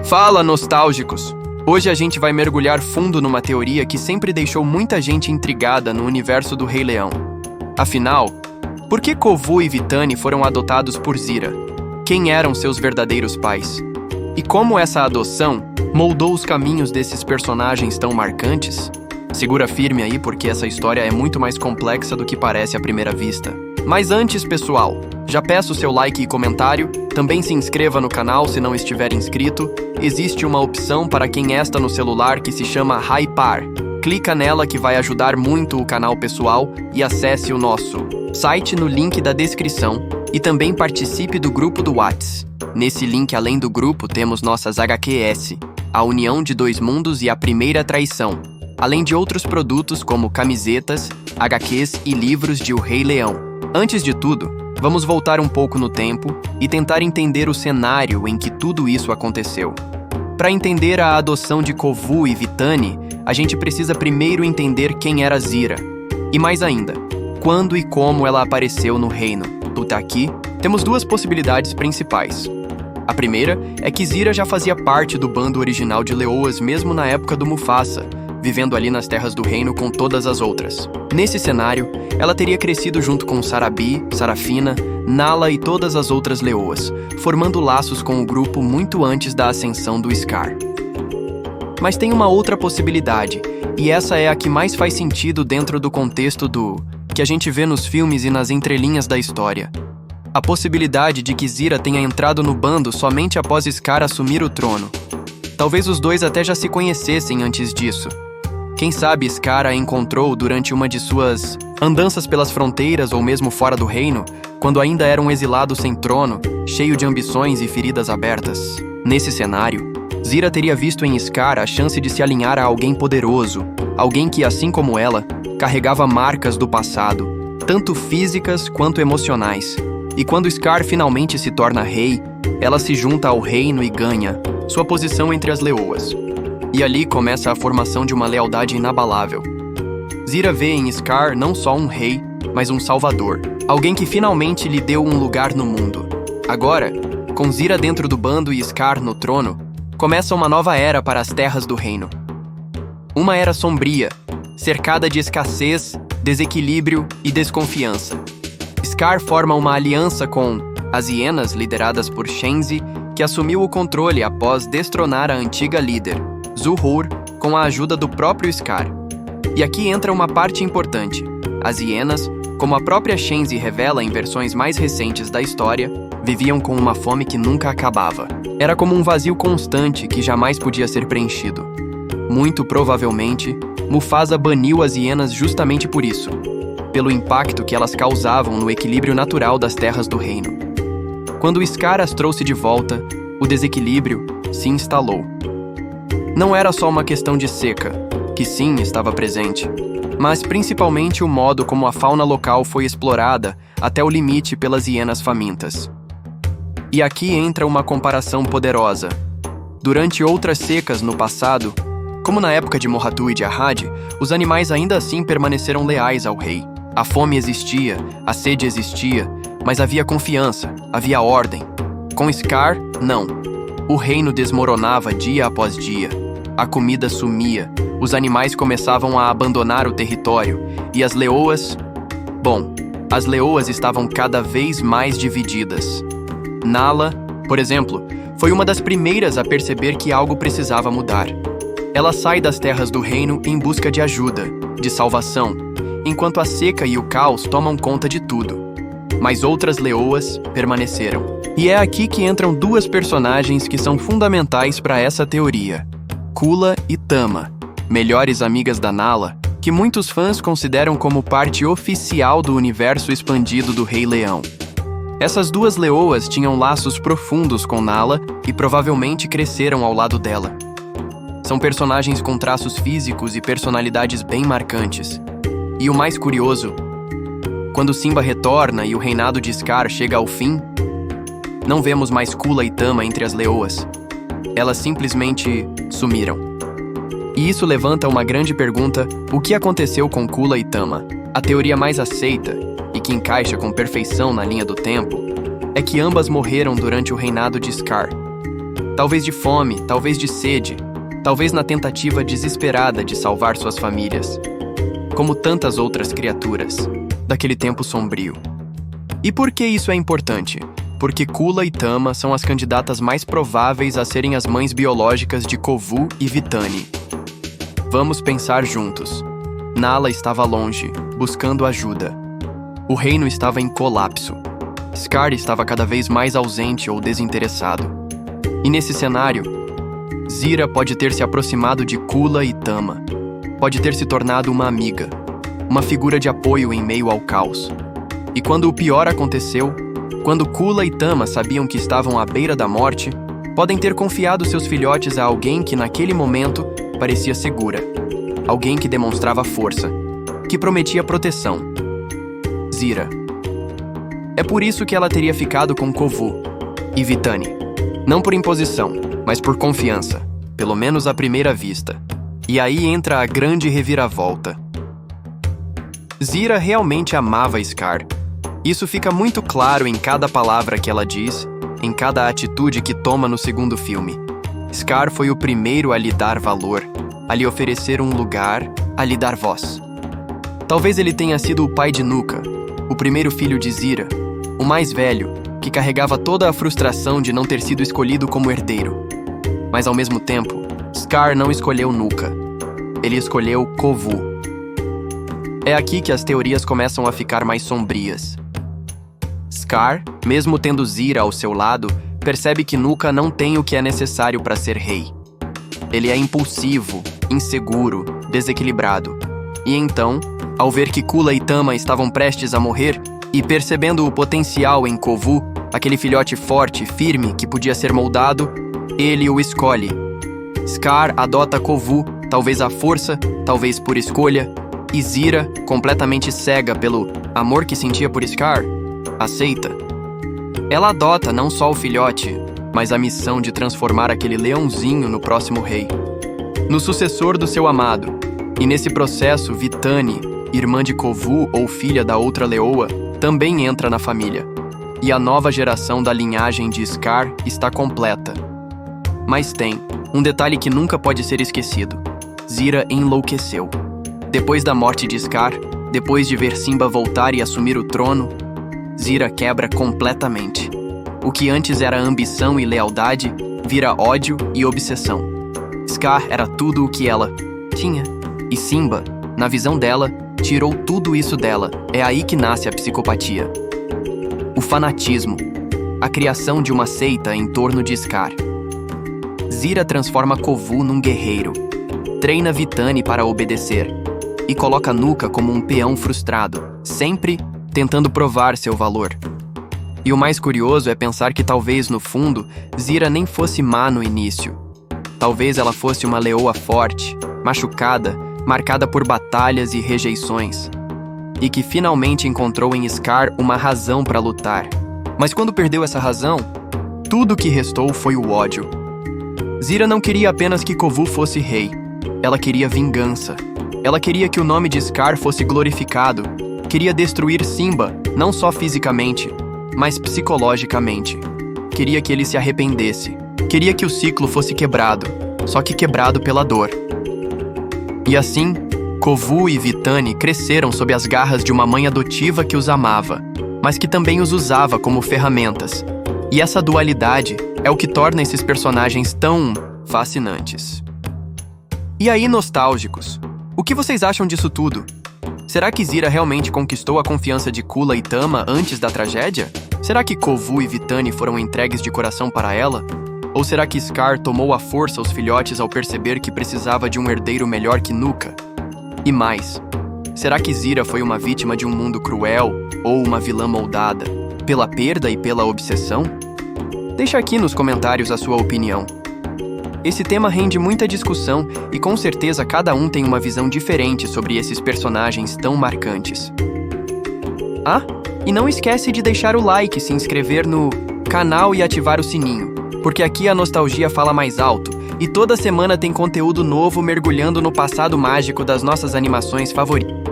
Fala, nostálgicos! Hoje a gente vai mergulhar fundo numa teoria que sempre deixou muita gente intrigada no universo do Rei Leão. Afinal, por que Kovu e Vitani foram adotados por Zira? Quem eram seus verdadeiros pais? E como essa adoção moldou os caminhos desses personagens tão marcantes? Segura firme aí, porque essa história é muito mais complexa do que parece à primeira vista. Mas antes, pessoal, já peço seu like e comentário, também se inscreva no canal se não estiver inscrito. Existe uma opção para quem está no celular que se chama Hypar. Clica nela que vai ajudar muito o canal pessoal e acesse o nosso site no link da descrição e também participe do grupo do Whats. Nesse link, além do grupo, temos nossas HQS, a União de Dois Mundos e a Primeira Traição, além de outros produtos como camisetas, HQs e livros de O Rei Leão. Antes de tudo, vamos voltar um pouco no tempo e tentar entender o cenário em que tudo isso aconteceu. Para entender a adoção de Kovu e Vitani, a gente precisa primeiro entender quem era Zira. E mais ainda, quando e como ela apareceu no reino. Aqui, temos duas possibilidades principais. A primeira é que Zira já fazia parte do bando original de leoas mesmo na época do Mufasa, vivendo ali nas terras do reino com todas as outras. Nesse cenário, ela teria crescido junto com Sarabi, Sarafina, Nala e todas as outras leoas, formando laços com o grupo muito antes da ascensão do Scar. Mas tem uma outra possibilidade, e essa é a que mais faz sentido dentro do contexto do que a gente vê nos filmes e nas entrelinhas da história. A possibilidade de que Zira tenha entrado no bando somente após Scar assumir o trono. Talvez os dois até já se conhecessem antes disso. Quem sabe Scar a encontrou durante uma de suas andanças pelas fronteiras ou mesmo fora do reino, quando ainda era um exilado sem trono, cheio de ambições e feridas abertas. Nesse cenário, Zira teria visto em Scar a chance de se alinhar a alguém poderoso, alguém que, assim como ela, carregava marcas do passado, tanto físicas quanto emocionais. E quando Scar finalmente se torna rei, ela se junta ao reino e ganha sua posição entre as leoas. E ali começa a formação de uma lealdade inabalável. Zira vê em Scar não só um rei, mas um salvador. Alguém que finalmente lhe deu um lugar no mundo. Agora, com Zira dentro do bando e Scar no trono, começa uma nova era para as terras do reino. Uma era sombria, cercada de escassez, desequilíbrio e desconfiança. Scar forma uma aliança com as hienas lideradas por Shenzi, que assumiu o controle após destronar a antiga líder, Zuhur, com a ajuda do próprio Scar. E aqui entra uma parte importante. As hienas, como a própria Shenzi revela em versões mais recentes da história, viviam com uma fome que nunca acabava. Era como um vazio constante que jamais podia ser preenchido. Muito provavelmente, Mufasa baniu as hienas justamente por isso, pelo impacto que elas causavam no equilíbrio natural das terras do reino. Quando Scar as trouxe de volta, o desequilíbrio se instalou. Não era só uma questão de seca, que sim estava presente, mas principalmente o modo como a fauna local foi explorada até o limite pelas hienas famintas. E aqui entra uma comparação poderosa. Durante outras secas no passado, como na época de Moratu e de Arrad, os animais ainda assim permaneceram leais ao rei. A fome existia, a sede existia, mas havia confiança, havia ordem. Com Scar, não. O reino desmoronava dia após dia. A comida sumia, os animais começavam a abandonar o território, e as leoas... Bom, as leoas estavam cada vez mais divididas. Nala, por exemplo, foi uma das primeiras a perceber que algo precisava mudar. Ela sai das terras do reino em busca de ajuda, de salvação, enquanto a seca e o caos tomam conta de tudo. Mas outras leoas permaneceram. E é aqui que entram duas personagens que são fundamentais para essa teoria: Kula e Tama, melhores amigas da Nala, que muitos fãs consideram como parte oficial do universo expandido do Rei Leão. Essas duas leoas tinham laços profundos com Nala e provavelmente cresceram ao lado dela. São personagens com traços físicos e personalidades bem marcantes. E o mais curioso, quando Simba retorna e o reinado de Scar chega ao fim, não vemos mais Kula e Tama entre as leoas. Elas simplesmente sumiram. E isso levanta uma grande pergunta: o que aconteceu com Kula e Tama? A teoria mais aceita, e que encaixa com perfeição na linha do tempo, é que ambas morreram durante o reinado de Scar. Talvez de fome, talvez de sede, talvez na tentativa desesperada de salvar suas famílias, como tantas outras criaturas daquele tempo sombrio. E por que isso é importante? Porque Kula e Tama são as candidatas mais prováveis a serem as mães biológicas de Kovu e Vitani. Vamos pensar juntos. Nala estava longe, buscando ajuda. O reino estava em colapso. Scar estava cada vez mais ausente ou desinteressado. E nesse cenário, Zira pode ter se aproximado de Kula e Tama. Pode ter se tornado uma amiga, uma figura de apoio em meio ao caos. E quando o pior aconteceu, quando Kula e Tama sabiam que estavam à beira da morte, podem ter confiado seus filhotes a alguém que naquele momento parecia segura. Alguém que demonstrava força, que prometia proteção. Zira. É por isso que ela teria ficado com Kovu e Vitani. Não por imposição, mas por confiança, pelo menos à primeira vista. E aí entra a grande reviravolta. Zira realmente amava Scar. Isso fica muito claro em cada palavra que ela diz, em cada atitude que toma no segundo filme. Scar foi o primeiro a lhe dar valor, a lhe oferecer um lugar, a lhe dar voz. Talvez ele tenha sido o pai de Nuka, o primeiro filho de Zira, o mais velho, que carregava toda a frustração de não ter sido escolhido como herdeiro. Mas ao mesmo tempo, Scar não escolheu Nuka. Ele escolheu Kovu. É aqui que as teorias começam a ficar mais sombrias. Scar, mesmo tendo Zira ao seu lado, percebe que Nuka não tem o que é necessário para ser rei. Ele é impulsivo, inseguro, desequilibrado. E então, ao ver que Kula e Tama estavam prestes a morrer, e percebendo o potencial em Kovu, aquele filhote forte e firme que podia ser moldado, ele o escolhe. Scar adota Kovu, talvez à força, talvez por escolha, e Zira, completamente cega pelo amor que sentia por Scar, aceita. Ela adota não só o filhote, mas a missão de transformar aquele leãozinho no próximo rei, no sucessor do seu amado. E nesse processo, Vitani, irmã de Kovu ou filha da outra leoa, também entra na família. E a nova geração da linhagem de Scar está completa. Mas tem um detalhe que nunca pode ser esquecido. Zira enlouqueceu. Depois da morte de Scar, depois de ver Simba voltar e assumir o trono, Zira quebra completamente. O que antes era ambição e lealdade, vira ódio e obsessão. Scar era tudo o que ela tinha. E Simba, na visão dela, tirou tudo isso dela. É aí que nasce a psicopatia. O fanatismo. A criação de uma seita em torno de Scar. Zira transforma Kovu num guerreiro. Treina Vitani para obedecer. E coloca Nuka como um peão frustrado, sempre tentando provar seu valor. E o mais curioso é pensar que talvez, no fundo, Zira nem fosse má no início. Talvez ela fosse uma leoa forte, machucada, marcada por batalhas e rejeições. E que finalmente encontrou em Scar uma razão para lutar. Mas quando perdeu essa razão, tudo o que restou foi o ódio. Zira não queria apenas que Kovu fosse rei. Ela queria vingança. Ela queria que o nome de Scar fosse glorificado. Queria destruir Simba, não só fisicamente, mas psicologicamente. Queria que ele se arrependesse. Queria que o ciclo fosse quebrado, só que quebrado pela dor. E assim, Kovu e Vitani cresceram sob as garras de uma mãe adotiva que os amava, mas que também os usava como ferramentas. E essa dualidade é o que torna esses personagens tão fascinantes. E aí, nostálgicos, o que vocês acham disso tudo? Será que Zira realmente conquistou a confiança de Kula e Tama antes da tragédia? Será que Kovu e Vitani foram entregues de coração para ela? Ou será que Scar tomou à força os filhotes ao perceber que precisava de um herdeiro melhor que Nuka? E mais, será que Zira foi uma vítima de um mundo cruel ou uma vilã moldada pela perda e pela obsessão? Deixa aqui nos comentários a sua opinião. Esse tema rende muita discussão e com certeza cada um tem uma visão diferente sobre esses personagens tão marcantes. Ah, e não esquece de deixar o like, se inscrever no canal e ativar o sininho, porque aqui a nostalgia fala mais alto e toda semana tem conteúdo novo mergulhando no passado mágico das nossas animações favoritas.